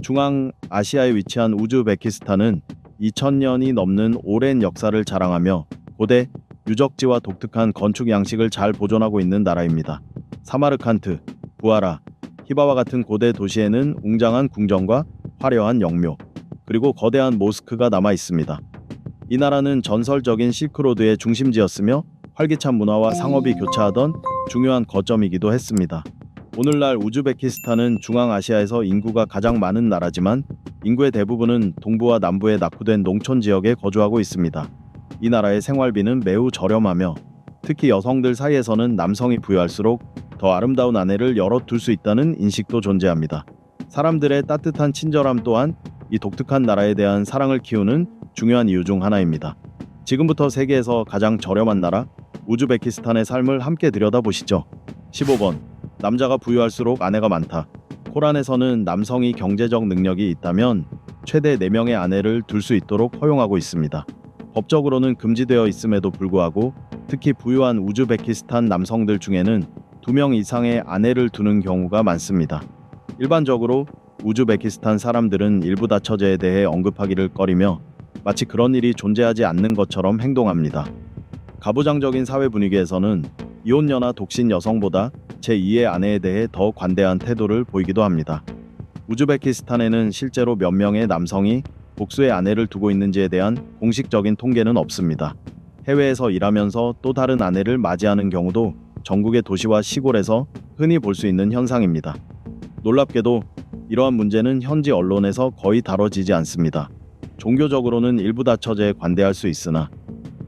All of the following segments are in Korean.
중앙아시아에 위치한 우즈베키스탄은 2000년이 넘는 오랜 역사를 자랑하며 고대 유적지와 독특한 건축 양식을 잘 보존하고 있는 나라입니다. 사마르칸트, 부하라, 히바와 같은 고대 도시에는 웅장한 궁전과 화려한 영묘, 그리고 거대한 모스크가 남아 있습니다. 이 나라는 전설적인 실크로드의 중심지였으며 활기찬 문화와 상업이 교차하던 중요한 거점이기도 했습니다. 오늘날 우즈베키스탄은 중앙아시아에서 인구가 가장 많은 나라지만 인구의 대부분은 동부와 남부에 낙후된 농촌 지역에 거주하고 있습니다. 이 나라의 생활비는 매우 저렴하며 특히 여성들 사이에서는 남성이 부유할수록 더 아름다운 아내를 여럿 둘 수 있다는 인식도 존재합니다. 사람들의 따뜻한 친절함 또한 이 독특한 나라에 대한 사랑을 키우는 중요한 이유 중 하나입니다. 지금부터 세계에서 가장 저렴한 나라 우즈베키스탄의 삶을 함께 들여다보시죠. 15번. 남자가 부유할수록 아내가 많다. 코란에서는 남성이 경제적 능력이 있다면 최대 4명의 아내를 둘 수 있도록 허용하고 있습니다. 법적으로는 금지되어 있음에도 불구하고 특히 부유한 우즈베키스탄 남성들 중에는 2명 이상의 아내를 두는 경우가 많습니다. 일반적으로 우즈베키스탄 사람들은 일부 다처제에 대해 언급하기를 꺼리며 마치 그런 일이 존재하지 않는 것처럼 행동합니다. 가부장적인 사회 분위기에서는 이혼녀나 독신 여성보다 제2의 아내에 대해 더 관대한 태도를 보이기도 합니다. 우즈베키스탄에는 실제로 몇 명의 남성이 복수의 아내를 두고 있는지에 대한 공식적인 통계는 없습니다. 해외에서 일하면서 또 다른 아내를 맞이하는 경우도 전국의 도시와 시골에서 흔히 볼 수 있는 현상입니다. 놀랍게도 이러한 문제는 현지 언론에서 거의 다뤄지지 않습니다. 종교적으로는 일부 다처제에 관대할 수 있으나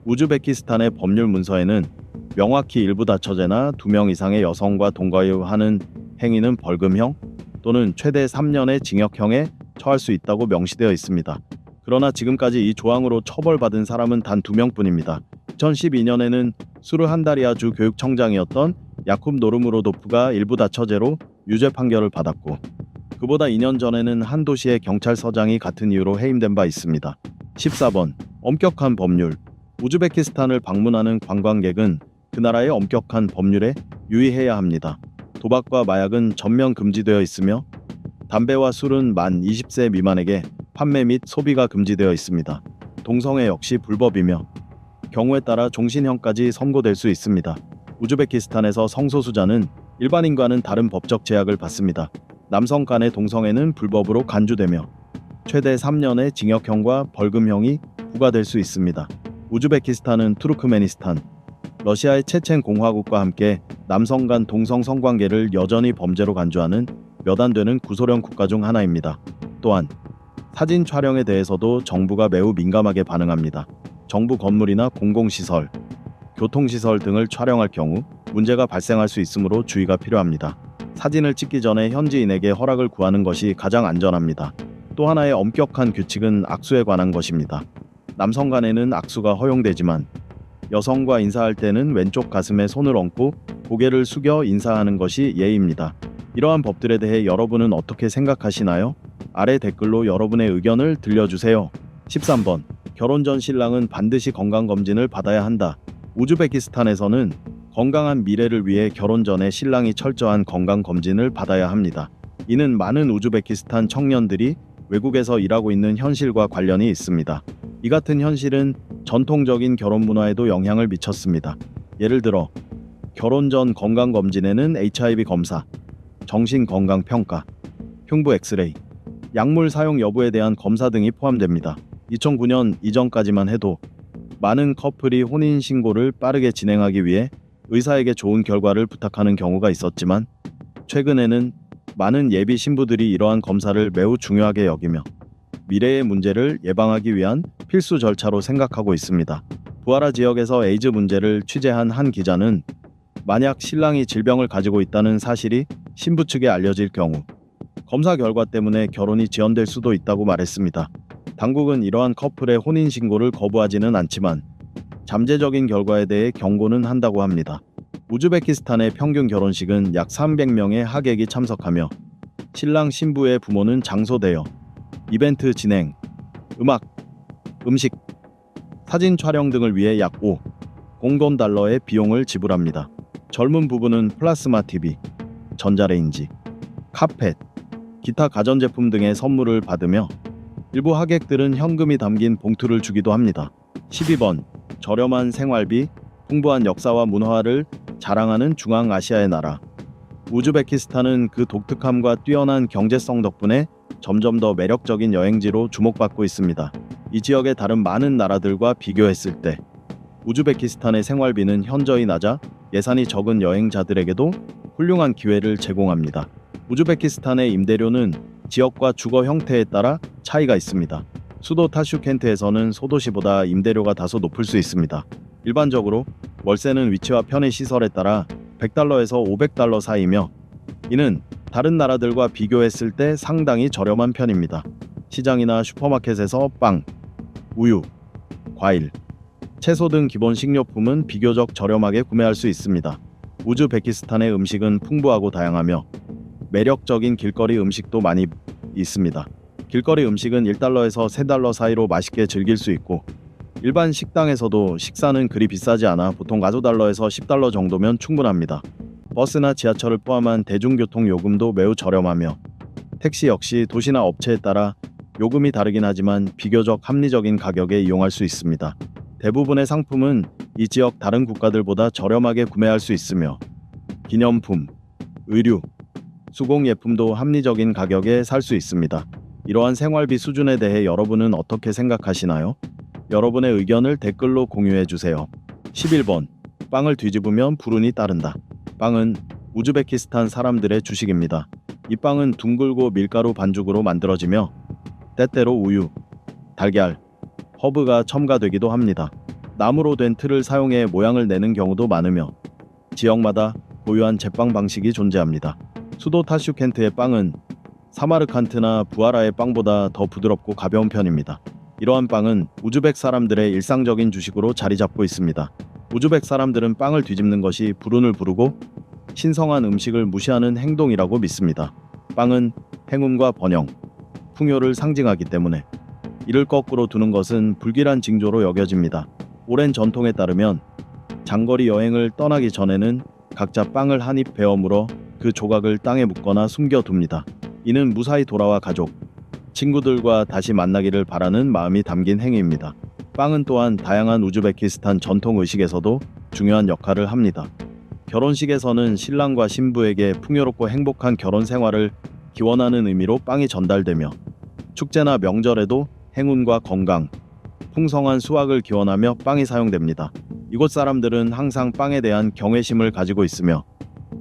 우즈베키스탄의 법률 문서에는 명확히 일부 다처제나 2명 이상의 여성과 동거하는 행위는 벌금형 또는 최대 3년의 징역형에 처할 수 있다고 명시되어 있습니다. 그러나 지금까지 이 조항으로 처벌받은 사람은 단 2명뿐입니다. 2012년에는 수르한다리아 주 교육청장이었던 야쿰 노르무로도프가 일부 다처제로 유죄 판결을 받았고 그보다 2년 전에는 한 도시의 경찰서장이 같은 이유로 해임된 바 있습니다. 14번. 엄격한 법률. 우즈베키스탄을 방문하는 관광객은 그 나라의 엄격한 법률에 유의해야 합니다. 도박과 마약은 전면 금지되어 있으며 담배와 술은 만 20세 미만에게 판매 및 소비가 금지되어 있습니다. 동성애 역시 불법이며 경우에 따라 종신형까지 선고될 수 있습니다. 우즈베키스탄에서 성소수자는 일반인과는 다른 법적 제약을 받습니다. 남성 간의 동성애는 불법으로 간주되며 최대 3년의 징역형과 벌금형이 부과될 수 있습니다. 우즈베키스탄은 투르크메니스탄, 러시아의 체첸 공화국과 함께 남성 간 동성 성관계를 여전히 범죄로 간주하는 몇 안 되는 구소련 국가 중 하나입니다. 또한 사진 촬영에 대해서도 정부가 매우 민감하게 반응합니다. 정부 건물이나 공공시설, 교통시설 등을 촬영할 경우 문제가 발생할 수 있으므로 주의가 필요합니다. 사진을 찍기 전에 현지인에게 허락을 구하는 것이 가장 안전합니다. 또 하나의 엄격한 규칙은 악수에 관한 것입니다. 남성 간에는 악수가 허용되지만 여성과 인사할 때는 왼쪽 가슴에 손을 얹고 고개를 숙여 인사하는 것이 예의입니다. 이러한 법들에 대해 여러분은 어떻게 생각하시나요? 아래 댓글로 여러분의 의견을 들려주세요. 13번. 결혼 전 신랑은 반드시 건강검진을 받아야 한다. 우즈베키스탄에서는 건강한 미래를 위해 결혼 전에 신랑이 철저한 건강검진을 받아야 합니다. 이는 많은 우즈베키스탄 청년들이 외국에서 일하고 있는 현실과 관련이 있습니다. 이 같은 현실은 전통적인 결혼 문화에도 영향을 미쳤습니다. 예를 들어 결혼 전 건강검진에는 HIV 검사, 정신건강평가, 흉부 엑스레이, 약물 사용 여부에 대한 검사 등이 포함됩니다. 2009년 이전까지만 해도 많은 커플이 혼인신고를 빠르게 진행하기 위해 의사에게 좋은 결과를 부탁하는 경우가 있었지만 최근에는 많은 예비 신부들이 이러한 검사를 매우 중요하게 여기며 미래의 문제를 예방하기 위한 필수 절차로 생각하고 있습니다. 부하라 지역에서 에이즈 문제를 취재한 한 기자는 만약 신랑이 질병을 가지고 있다는 사실이 신부 측에 알려질 경우 검사 결과 때문에 결혼이 지연될 수도 있다고 말했습니다. 당국은 이러한 커플의 혼인신고를 거부하지는 않지만 잠재적인 결과에 대해 경고는 한다고 합니다. 우즈베키스탄의 평균 결혼식은 약 300명의 하객이 참석하며 신랑 신부의 부모는 장소대여, 이벤트 진행, 음악, 음식, 사진 촬영 등을 위해 약 5,000달러의 비용을 지불합니다. 젊은 부부는 플라스마 TV, 전자레인지, 카펫, 기타 가전제품 등의 선물을 받으며 일부 하객들은 현금이 담긴 봉투를 주기도 합니다. 12번. 저렴한 생활비, 풍부한 역사와 문화를 자랑하는 중앙아시아의 나라. 우즈베키스탄은 그 독특함과 뛰어난 경제성 덕분에 점점 더 매력적인 여행지로 주목받고 있습니다. 이 지역의 다른 많은 나라들과 비교했을 때 우즈베키스탄의 생활비는 현저히 낮아 예산이 적은 여행자들에게도 훌륭한 기회를 제공합니다. 우즈베키스탄의 임대료는 지역과 주거 형태에 따라 차이가 있습니다. 수도 타슈켄트에서는 소도시보다 임대료가 다소 높을 수 있습니다. 일반적으로 월세는 위치와 편의 시설에 따라 $100에서 $500 사이며 이는 다른 나라들과 비교했을 때 상당히 저렴한 편입니다. 시장이나 슈퍼마켓에서 빵, 우유, 과일, 채소 등 기본 식료품은 비교적 저렴하게 구매할 수 있습니다. 우즈베키스탄의 음식은 풍부하고 다양하며 매력적인 길거리 음식도 많이 있습니다. 길거리 음식은 $1에서 $3 사이로 맛있게 즐길 수 있고 일반 식당에서도 식사는 그리 비싸지 않아 보통 $5에서 $10 정도면 충분합니다. 버스나 지하철을 포함한 대중교통 요금도 매우 저렴하며 택시 역시 도시나 업체에 따라 요금이 다르긴 하지만 비교적 합리적인 가격에 이용할 수 있습니다. 대부분의 상품은 이 지역 다른 국가들보다 저렴하게 구매할 수 있으며 기념품, 의류, 수공예품도 합리적인 가격에 살 수 있습니다. 이러한 생활비 수준에 대해 여러분은 어떻게 생각하시나요? 여러분의 의견을 댓글로 공유해주세요. 11번. 빵을 뒤집으면 불운이 따른다. 빵은 우즈베키스탄 사람들의 주식입니다. 이 빵은 둥글고 밀가루 반죽으로 만들어지며 때때로 우유, 달걀, 허브가 첨가되기도 합니다. 나무로 된 틀을 사용해 모양을 내는 경우도 많으며 지역마다 고유한 제빵 방식이 존재합니다. 수도 타슈켄트의 빵은 사마르칸트나 부하라의 빵보다 더 부드럽고 가벼운 편입니다. 이러한 빵은 우즈벡 사람들의 일상적인 주식으로 자리 잡고 있습니다. 우즈벡 사람들은 빵을 뒤집는 것이 불운을 부르고 신성한 음식을 무시하는 행동이라고 믿습니다. 빵은 행운과 번영, 풍요를 상징하기 때문에 이를 거꾸로 두는 것은 불길한 징조로 여겨집니다. 오랜 전통에 따르면 장거리 여행을 떠나기 전에는 각자 빵을 한 입 베어 물어 그 조각을 땅에 묻거나 숨겨둡니다. 이는 무사히 돌아와 가족, 친구들과 다시 만나기를 바라는 마음이 담긴 행위입니다. 빵은 또한 다양한 우즈베키스탄 전통 의식에서도 중요한 역할을 합니다. 결혼식에서는 신랑과 신부에게 풍요롭고 행복한 결혼 생활을 기원하는 의미로 빵이 전달되며 축제나 명절에도 행운과 건강, 풍성한 수확을 기원하며 빵이 사용됩니다. 이곳 사람들은 항상 빵에 대한 경외심을 가지고 있으며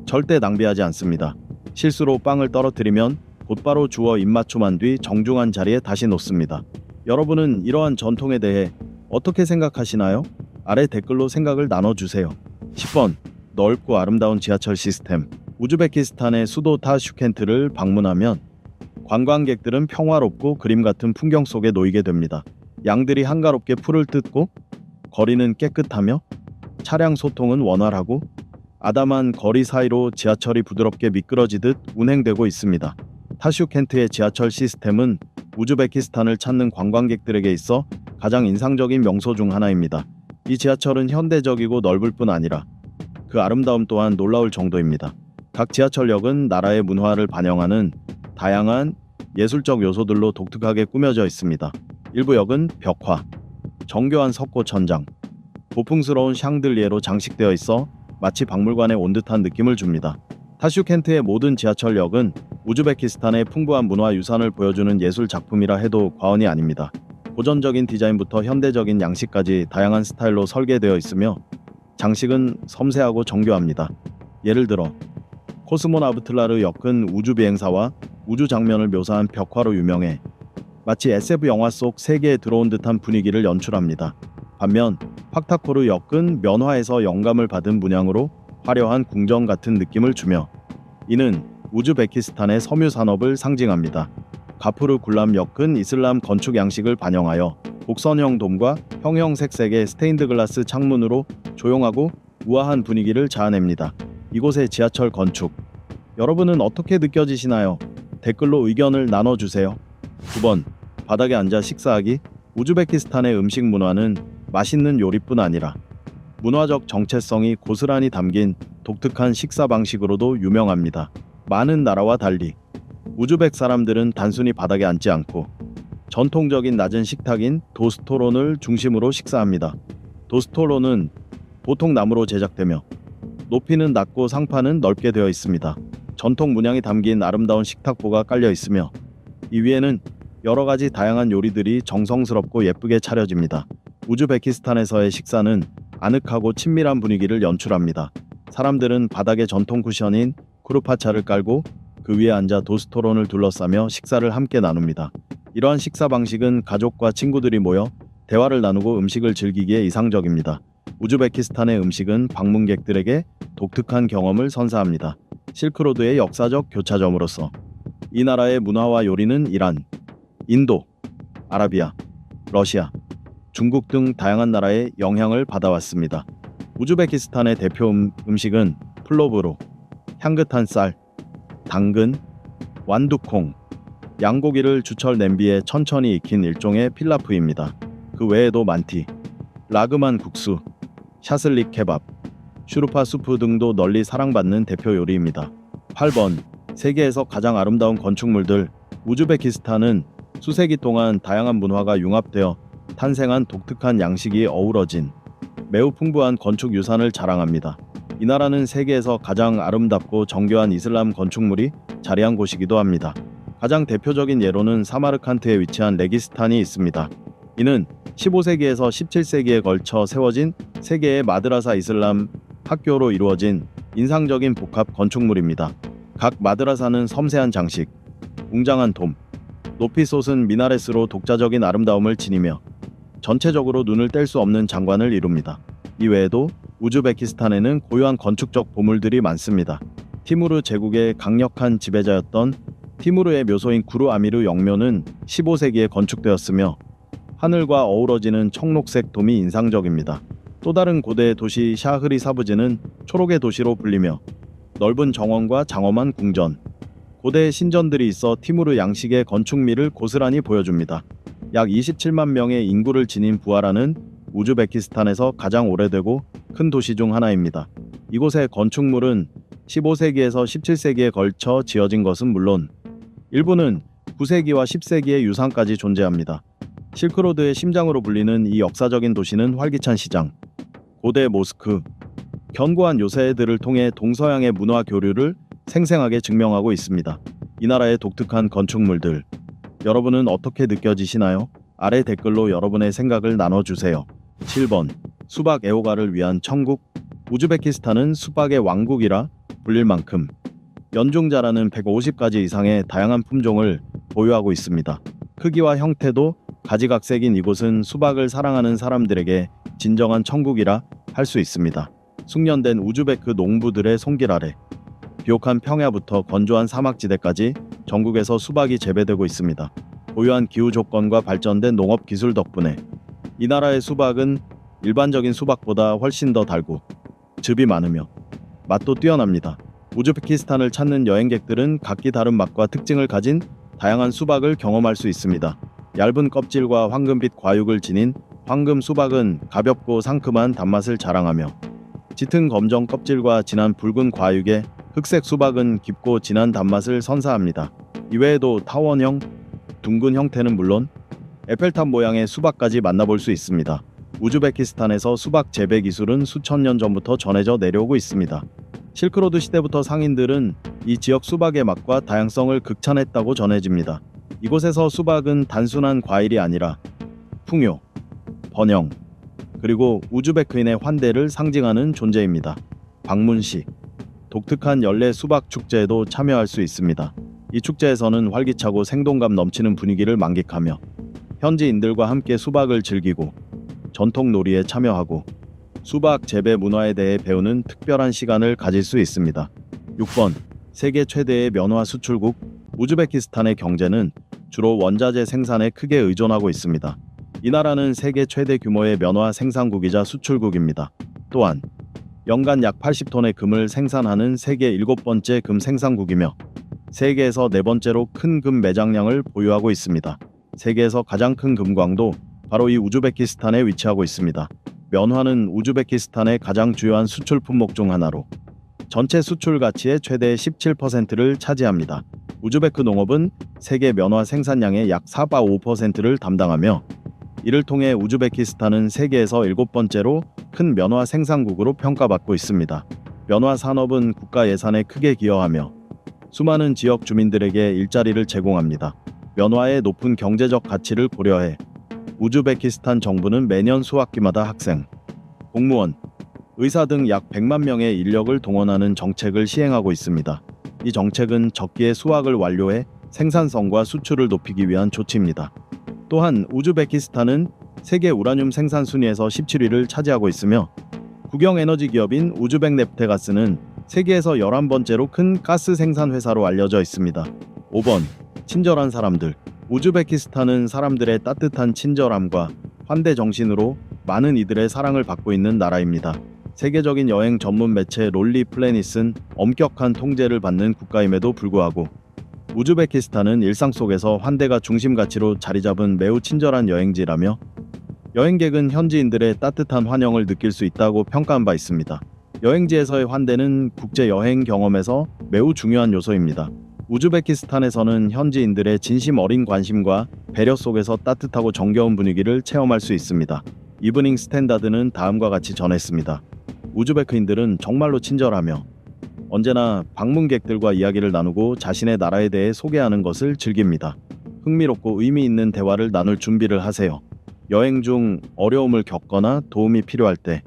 절대 낭비하지 않습니다. 실수로 빵을 떨어뜨리면 곧바로 주워 입맞춤한 뒤 정중한 자리에 다시 놓습니다. 여러분은 이러한 전통에 대해 어떻게 생각하시나요? 아래 댓글로 생각을 나눠주세요. 10번. 넓고 아름다운 지하철 시스템. 우즈베키스탄의 수도 타슈켄트를 방문하면 관광객들은 평화롭고 그림 같은 풍경 속에 놓이게 됩니다. 양들이 한가롭게 풀을 뜯고 거리는 깨끗하며 차량 소통은 원활하고 아담한 거리 사이로 지하철이 부드럽게 미끄러지듯 운행되고 있습니다. 타슈켄트의 지하철 시스템은 우즈베키스탄을 찾는 관광객들에게 있어 가장 인상적인 명소 중 하나입니다. 이 지하철은 현대적이고 넓을 뿐 아니라 그 아름다움 또한 놀라울 정도입니다. 각 지하철역은 나라의 문화를 반영하는 다양한 예술적 요소들로 독특하게 꾸며져 있습니다. 일부 역은 벽화, 정교한 석고 천장, 고풍스러운 샹들리에로 장식되어 있어 마치 박물관에 온 듯한 느낌을 줍니다. 타슈켄트의 모든 지하철역은 우즈베키스탄의 풍부한 문화 유산을 보여주는 예술 작품이라 해도 과언이 아닙니다. 고전적인 디자인부터 현대적인 양식까지 다양한 스타일로 설계되어 있으며 장식은 섬세하고 정교합니다. 예를 들어 코스모나우트라르 역은 우주 비행사와 우주 장면을 묘사한 벽화로 유명해 마치 SF 영화 속 세계에 들어온 듯한 분위기를 연출합니다. 반면 파크타코르 역은 면화에서 영감을 받은 문양으로 화려한 궁전 같은 느낌을 주며 이는 우즈베키스탄의 섬유 산업을 상징합니다. 가푸르 굴람 역은 이슬람 건축 양식을 반영하여 곡선형 돔과 형형색색의 스테인드 글라스 창문으로 조용하고 우아한 분위기를 자아냅니다. 이곳의 지하철 건축, 여러분은 어떻게 느껴지시나요? 댓글로 의견을 나눠주세요. 9번. 바닥에 앉아 식사하기. 우즈베키스탄의 음식 문화는 맛있는 요리뿐 아니라 문화적 정체성이 고스란히 담긴 독특한 식사 방식으로도 유명합니다. 많은 나라와 달리 우즈벡 사람들은 단순히 바닥에 앉지 않고 전통적인 낮은 식탁인 도스토론을 중심으로 식사합니다. 도스토론은 보통 나무로 제작되며 높이는 낮고 상판은 넓게 되어 있습니다. 전통 문양이 담긴 아름다운 식탁보가 깔려 있으며 이 위에는 여러 가지 다양한 요리들이 정성스럽고 예쁘게 차려집니다. 우즈베키스탄에서의 식사는 아늑하고 친밀한 분위기를 연출합니다. 사람들은 바닥에 전통 쿠션인 쿠르파차를 깔고 그 위에 앉아 도스토론을 둘러싸며 식사를 함께 나눕니다. 이러한 식사 방식은 가족과 친구들이 모여 대화를 나누고 음식을 즐기기에 이상적입니다. 우즈베키스탄의 음식은 방문객들에게 독특한 경험을 선사합니다. 실크로드의 역사적 교차점으로서 이 나라의 문화와 요리는 이란, 인도, 아라비아, 러시아, 중국 등 다양한 나라의 영향을 받아왔습니다. 우즈베키스탄의 대표 음식은 플로브로, 향긋한 쌀, 당근, 완두콩, 양고기를 주철 냄비에 천천히 익힌 일종의 필라프입니다. 그 외에도 만티, 라그만 국수, 샤슬릭 케밥, 슈르파 수프 등도 널리 사랑받는 대표 요리입니다. 8번. 세계에서 가장 아름다운 건축물들. 우즈베키스탄은 수세기 동안 다양한 문화가 융합되어 탄생한 독특한 양식이 어우러진 매우 풍부한 건축 유산을 자랑합니다. 이 나라는 세계에서 가장 아름답고 정교한 이슬람 건축물이 자리한 곳이기도 합니다. 가장 대표적인 예로는 사마르칸트에 위치한 레기스탄이 있습니다. 이는 15세기에서 17세기에 걸쳐 세워진 세 개의 마드라사 이슬람 학교로 이루어진 인상적인 복합 건축물입니다. 각 마드라사는 섬세한 장식, 웅장한 돔, 높이 솟은 미나렛으로 독자적인 아름다움을 지니며 전체적으로 눈을 뗄 수 없는 장관을 이룹니다. 이외에도 우즈베키스탄에는 고유한 건축적 보물들이 많습니다. 티무르 제국의 강력한 지배자였던 티무르의 묘소인 구루 아미르 영묘는 15세기에 건축되었으며 하늘과 어우러지는 청록색 돔이 인상적입니다. 또 다른 고대 도시 샤흐리 사부지는 초록의 도시로 불리며 넓은 정원과 장엄한 궁전, 고대 신전들이 있어 티무르 양식의 건축미를 고스란히 보여줍니다. 약 27만 명의 인구를 지닌 부하라는 우즈베키스탄에서 가장 오래되고 큰 도시 중 하나입니다. 이곳의 건축물은 15세기에서 17세기에 걸쳐 지어진 것은 물론 일부는 9세기와 10세기의 유산까지 존재합니다. 실크로드의 심장으로 불리는 이 역사적인 도시는 활기찬 시장, 고대 모스크, 견고한 요새들을 통해 동서양의 문화 교류를 생생하게 증명하고 있습니다. 이 나라의 독특한 건축물들, 여러분은 어떻게 느껴지시나요? 아래 댓글로 여러분의 생각을 나눠주세요. 7번. 수박 애호가를 위한 천국. 우즈베키스탄은 수박의 왕국이라 불릴 만큼 연중자라는 150가지 이상의 다양한 품종을 보유하고 있습니다. 크기와 형태도 가지각색인 이곳은 수박을 사랑하는 사람들에게 진정한 천국이라 할 수 있습니다. 숙련된 우즈베크 농부들의 손길 아래 비옥한 평야부터 건조한 사막지대까지 전국에서 수박이 재배되고 있습니다. 고유한 기후 조건과 발전된 농업 기술 덕분에 이 나라의 수박은 일반적인 수박보다 훨씬 더 달고 즙이 많으며 맛도 뛰어납니다. 우즈베키스탄을 찾는 여행객들은 각기 다른 맛과 특징을 가진 다양한 수박을 경험할 수 있습니다. 얇은 껍질과 황금빛 과육을 지닌 황금 수박은 가볍고 상큼한 단맛을 자랑하며 짙은 검정 껍질과 진한 붉은 과육의 흑색 수박은 깊고 진한 단맛을 선사합니다. 이외에도 타원형, 둥근 형태는 물론 에펠탑 모양의 수박까지 만나볼 수 있습니다. 우즈베키스탄에서 수박 재배 기술은 수천 년 전부터 전해져 내려오고 있습니다. 실크로드 시대부터 상인들은 이 지역 수박의 맛과 다양성을 극찬했다고 전해집니다. 이곳에서 수박은 단순한 과일이 아니라 풍요, 번영, 그리고 우즈베크인의 환대를 상징하는 존재입니다. 방문 시 독특한 연례 수박 축제에도 참여할 수 있습니다. 이 축제에서는 활기차고 생동감 넘치는 분위기를 만끽하며 현지인들과 함께 수박을 즐기고 전통 놀이에 참여하고 수박 재배 문화에 대해 배우는 특별한 시간을 가질 수 있습니다. 6번. 세계 최대의 면화 수출국. 우즈베키스탄의 경제는 주로 원자재 생산에 크게 의존하고 있습니다. 이 나라는 세계 최대 규모의 면화 생산국이자 수출국입니다. 또한 연간 약 80톤의 금을 생산하는 세계 7번째 금 생산국이며 세계에서 4번째로 큰 금 매장량을 보유하고 있습니다. 세계에서 가장 큰 금광도 바로 이 우즈베키스탄에 위치하고 있습니다. 면화는 우즈베키스탄의 가장 주요한 수출 품목 중 하나로 전체 수출 가치의 최대 17%를 차지합니다. 우즈베크 농업은 세계 면화 생산량의 약 4.5%를 담당하며 이를 통해 우즈베키스탄은 세계에서 7번째로 큰 면화 생산국으로 평가받고 있습니다. 면화 산업은 국가 예산에 크게 기여하며 수많은 지역 주민들에게 일자리를 제공합니다. 면화의 높은 경제적 가치를 고려해 우즈베키스탄 정부는 매년 수학기마다 학생, 공무원, 의사 등 약 100만 명의 인력을 동원하는 정책을 시행하고 있습니다. 이 정책은 적기에 수학을 완료해 생산성과 수출을 높이기 위한 조치입니다. 또한 우즈베키스탄은 세계 우라늄 생산 순위에서 17위를 차지하고 있으며 국영 에너지 기업인 우즈벡네프테가스는 세계에서 11번째로 큰 가스 생산 회사로 알려져 있습니다. 5번. 친절한 사람들. 우즈베키스탄은 사람들의 따뜻한 친절함과 환대 정신으로 많은 이들의 사랑을 받고 있는 나라입니다. 세계적인 여행 전문 매체 롤리 플래닛은 엄격한 통제를 받는 국가임에도 불구하고 우즈베키스탄은 일상 속에서 환대가 중심 가치로 자리 잡은 매우 친절한 여행지라며 여행객은 현지인들의 따뜻한 환영을 느낄 수 있다고 평가한 바 있습니다. 여행지에서의 환대는 국제 여행 경험에서 매우 중요한 요소입니다. 우즈베키스탄에서는 현지인들의 진심 어린 관심과 배려 속에서 따뜻하고 정겨운 분위기를 체험할 수 있습니다. 이브닝 스탠다드는 다음과 같이 전했습니다. 우즈베크인들은 정말로 친절하며 언제나 방문객들과 이야기를 나누고 자신의 나라에 대해 소개하는 것을 즐깁니다. 흥미롭고 의미 있는 대화를 나눌 준비를 하세요. 여행 중 어려움을 겪거나 도움이 필요할 때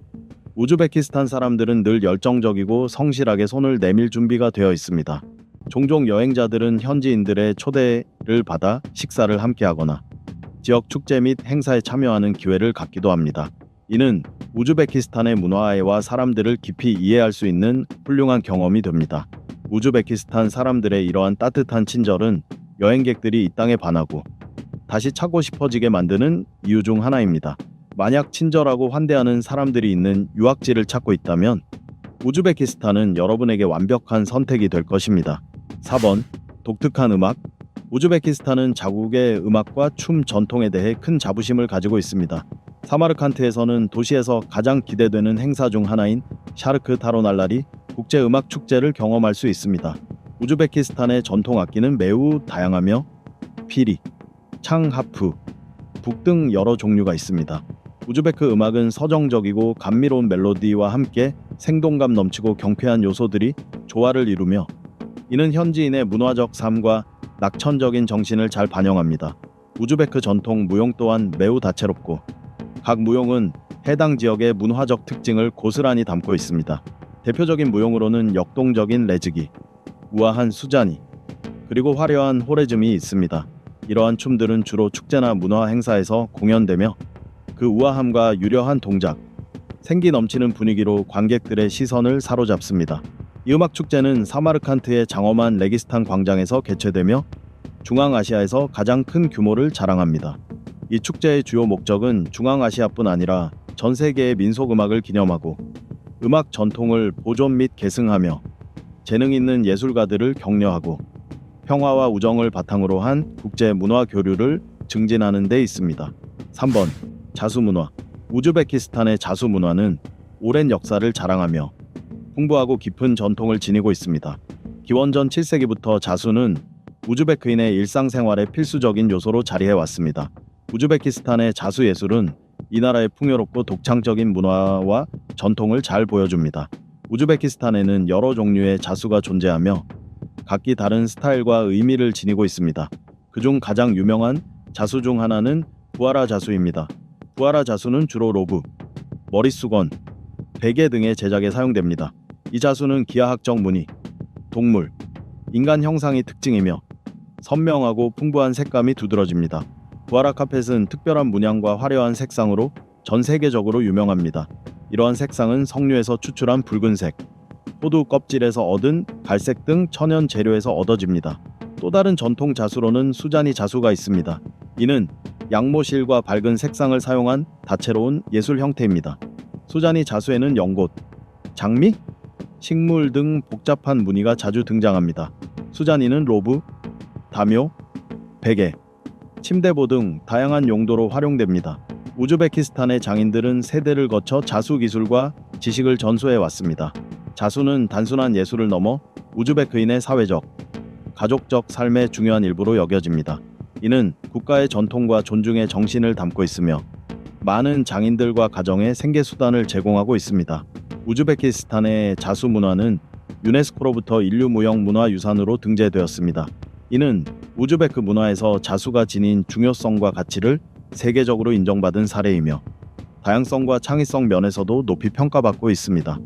우즈베키스탄 사람들은 늘 열정적이고 성실하게 손을 내밀 준비가 되어 있습니다. 종종 여행자들은 현지인들의 초대를 받아 식사를 함께하거나 지역 축제 및 행사에 참여하는 기회를 갖기도 합니다. 이는 우즈베키스탄의 문화와 사람들을 깊이 이해할 수 있는 훌륭한 경험이 됩니다. 우즈베키스탄 사람들의 이러한 따뜻한 친절은 여행객들이 이 땅에 반하고 다시 찾고 싶어지게 만드는 이유 중 하나입니다. 만약 친절하고 환대하는 사람들이 있는 유학지를 찾고 있다면 우즈베키스탄은 여러분에게 완벽한 선택이 될 것입니다. 4번. 독특한 음악. 우즈베키스탄은 자국의 음악과 춤 전통에 대해 큰 자부심을 가지고 있습니다. 사마르칸트에서는 도시에서 가장 기대되는 행사 중 하나인 샤르크 타로날라리 국제음악 축제를 경험할 수 있습니다. 우즈베키스탄의 전통 악기는 매우 다양하며 피리, 창하프, 북 등 여러 종류가 있습니다. 우즈베크 음악은 서정적이고 감미로운 멜로디와 함께 생동감 넘치고 경쾌한 요소들이 조화를 이루며 이는 현지인의 문화적 삶과 낙천적인 정신을 잘 반영합니다. 우즈베크 전통 무용 또한 매우 다채롭고 각 무용은 해당 지역의 문화적 특징을 고스란히 담고 있습니다. 대표적인 무용으로는 역동적인 레즈기, 우아한 수자니, 그리고 화려한 호레즘이 있습니다. 이러한 춤들은 주로 축제나 문화 행사에서 공연되며 그 우아함과 유려한 동작, 생기 넘치는 분위기로 관객들의 시선을 사로잡습니다. 이 음악 축제는 사마르칸트의 장엄한 레기스탄 광장에서 개최되며 중앙아시아에서 가장 큰 규모를 자랑합니다. 이 축제의 주요 목적은 중앙아시아뿐 아니라 전 세계의 민속음악을 기념하고 음악 전통을 보존 및 계승하며 재능 있는 예술가들을 격려하고 평화와 우정을 바탕으로 한 국제 문화 교류를 증진하는 데 있습니다. 3번. 자수문화. 우즈베키스탄의 자수문화는 오랜 역사를 자랑하며 풍부하고 깊은 전통을 지니고 있습니다. 기원전 7세기부터 자수는 우즈베크인의 일상생활의 필수적인 요소로 자리해왔습니다. 우즈베키스탄의 자수 예술은 이 나라의 풍요롭고 독창적인 문화와 전통을 잘 보여줍니다. 우즈베키스탄에는 여러 종류의 자수가 존재하며 각기 다른 스타일과 의미를 지니고 있습니다. 그중 가장 유명한 자수 중 하나는 부하라 자수입니다. 부하라 자수는 주로 로브, 머릿수건, 베개 등의 제작에 사용됩니다. 이 자수는 기하학적 무늬, 동물, 인간 형상이 특징이며 선명하고 풍부한 색감이 두드러집니다. 부하라 카펫은 특별한 문양과 화려한 색상으로 전 세계적으로 유명합니다. 이러한 색상은 석류에서 추출한 붉은색, 호두 껍질에서 얻은 갈색 등 천연 재료에서 얻어집니다. 또 다른 전통 자수로는 수자니 자수가 있습니다. 이는 양모실과 밝은 색상을 사용한 다채로운 예술 형태입니다. 수자니 자수에는 연꽃, 장미, 식물 등 복잡한 무늬가 자주 등장합니다. 수자니는 로브, 다묘, 베개, 침대보 등 다양한 용도로 활용됩니다. 우즈베키스탄의 장인들은 세대를 거쳐 자수 기술과 지식을 전수해 왔습니다. 자수는 단순한 예술을 넘어 우즈베크인의 사회적, 가족적 삶의 중요한 일부로 여겨집니다. 이는 국가의 전통과 존중의 정신을 담고 있으며 많은 장인들과 가정에 생계 수단을 제공하고 있습니다. 우즈베키스탄의 자수 문화는 유네스코로부터 인류 무형 문화유산으로 등재되었습니다. 이는 우즈베크 문화에서 자수가 지닌 중요성과 가치를 세계적으로 인정받은 사례이며 다양성과 창의성 면에서도 높이 평가받고 있습니다.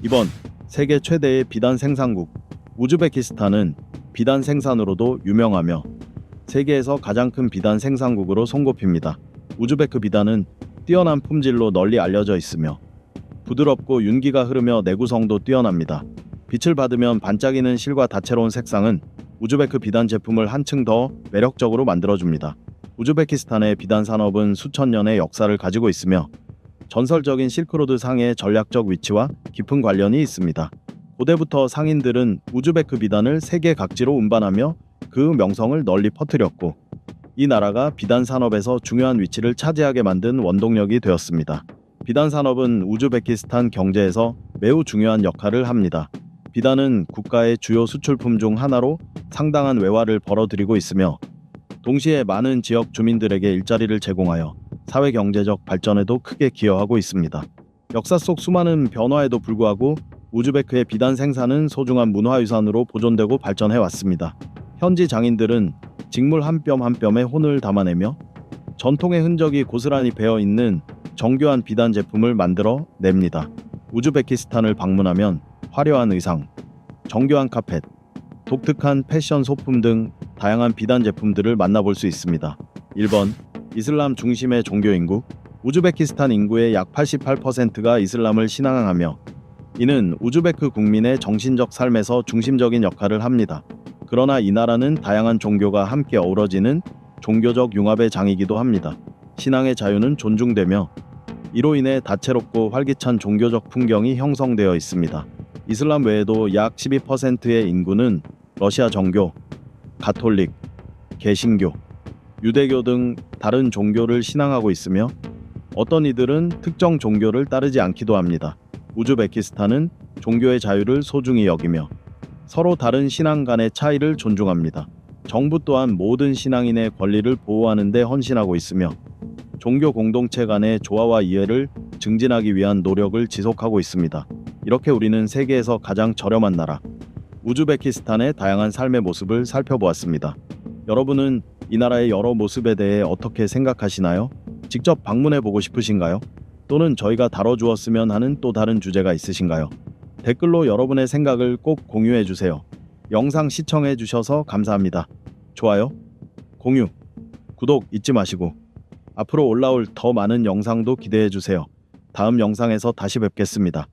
이번 세계 최대의 비단 생산국 우즈베키스탄은 비단 생산으로도 유명하며 세계에서 가장 큰 비단 생산국으로 손꼽힙니다. 우즈베크 비단은 뛰어난 품질로 널리 알려져 있으며 부드럽고 윤기가 흐르며 내구성도 뛰어납니다. 빛을 받으면 반짝이는 실과 다채로운 색상은 우즈베크 비단 제품을 한층 더 매력적으로 만들어줍니다. 우즈베키스탄의 비단 산업은 수천 년의 역사를 가지고 있으며 전설적인 실크로드 상의 전략적 위치와 깊은 관련이 있습니다. 고대부터 상인들은 우즈베크 비단을 세계 각지로 운반하며 그 명성을 널리 퍼뜨렸고 이 나라가 비단 산업에서 중요한 위치를 차지하게 만든 원동력이 되었습니다. 비단 산업은 우즈베키스탄 경제에서 매우 중요한 역할을 합니다. 비단은 국가의 주요 수출품 중 하나로 상당한 외화를 벌어들이고 있으며 동시에 많은 지역 주민들에게 일자리를 제공하여 사회 경제적 발전에도 크게 기여하고 있습니다. 역사 속 수많은 변화에도 불구하고 우즈베크의 비단 생산은 소중한 문화유산으로 보존되고 발전해 왔습니다. 현지 장인들은 직물 한 뼘 한 뼘에 혼을 담아내며 전통의 흔적이 고스란히 배어 있는 정교한 비단 제품을 만들어 냅니다. 우즈베키스탄을 방문하면 화려한 의상, 정교한 카펫, 독특한 패션 소품 등 다양한 비단 제품들을 만나볼 수 있습니다. 1번. 이슬람 중심의 종교인국 우즈베키스탄 인구의 약 88%가 이슬람을 신앙하며 이는 우즈베크 국민의 정신적 삶에서 중심적인 역할을 합니다. 그러나 이 나라는 다양한 종교가 함께 어우러지는 종교적 융합의 장이기도 합니다. 신앙의 자유는 존중되며 이로 인해 다채롭고 활기찬 종교적 풍경이 형성되어 있습니다. 이슬람 외에도 약 12%의 인구는 러시아 정교, 가톨릭, 개신교, 유대교 등 다른 종교를 신앙하고 있으며 어떤 이들은 특정 종교를 따르지 않기도 합니다. 우즈베키스탄은 종교의 자유를 소중히 여기며 서로 다른 신앙 간의 차이를 존중합니다. 정부 또한 모든 신앙인의 권리를 보호하는 데 헌신하고 있으며 종교 공동체 간의 조화와 이해를 증진하기 위한 노력을 지속하고 있습니다. 이렇게 우리는 세계에서 가장 저렴한 나라 우즈베키스탄의 다양한 삶의 모습을 살펴보았습니다. 여러분은 이 나라의 여러 모습에 대해 어떻게 생각하시나요? 직접 방문해보고 싶으신가요? 또는 저희가 다뤄주었으면 하는 또 다른 주제가 있으신가요? 댓글로 여러분의 생각을 꼭 공유해주세요. 영상 시청해주셔서 감사합니다. 좋아요, 공유, 구독 잊지 마시고 앞으로 올라올 더 많은 영상도 기대해주세요. 다음 영상에서 다시 뵙겠습니다.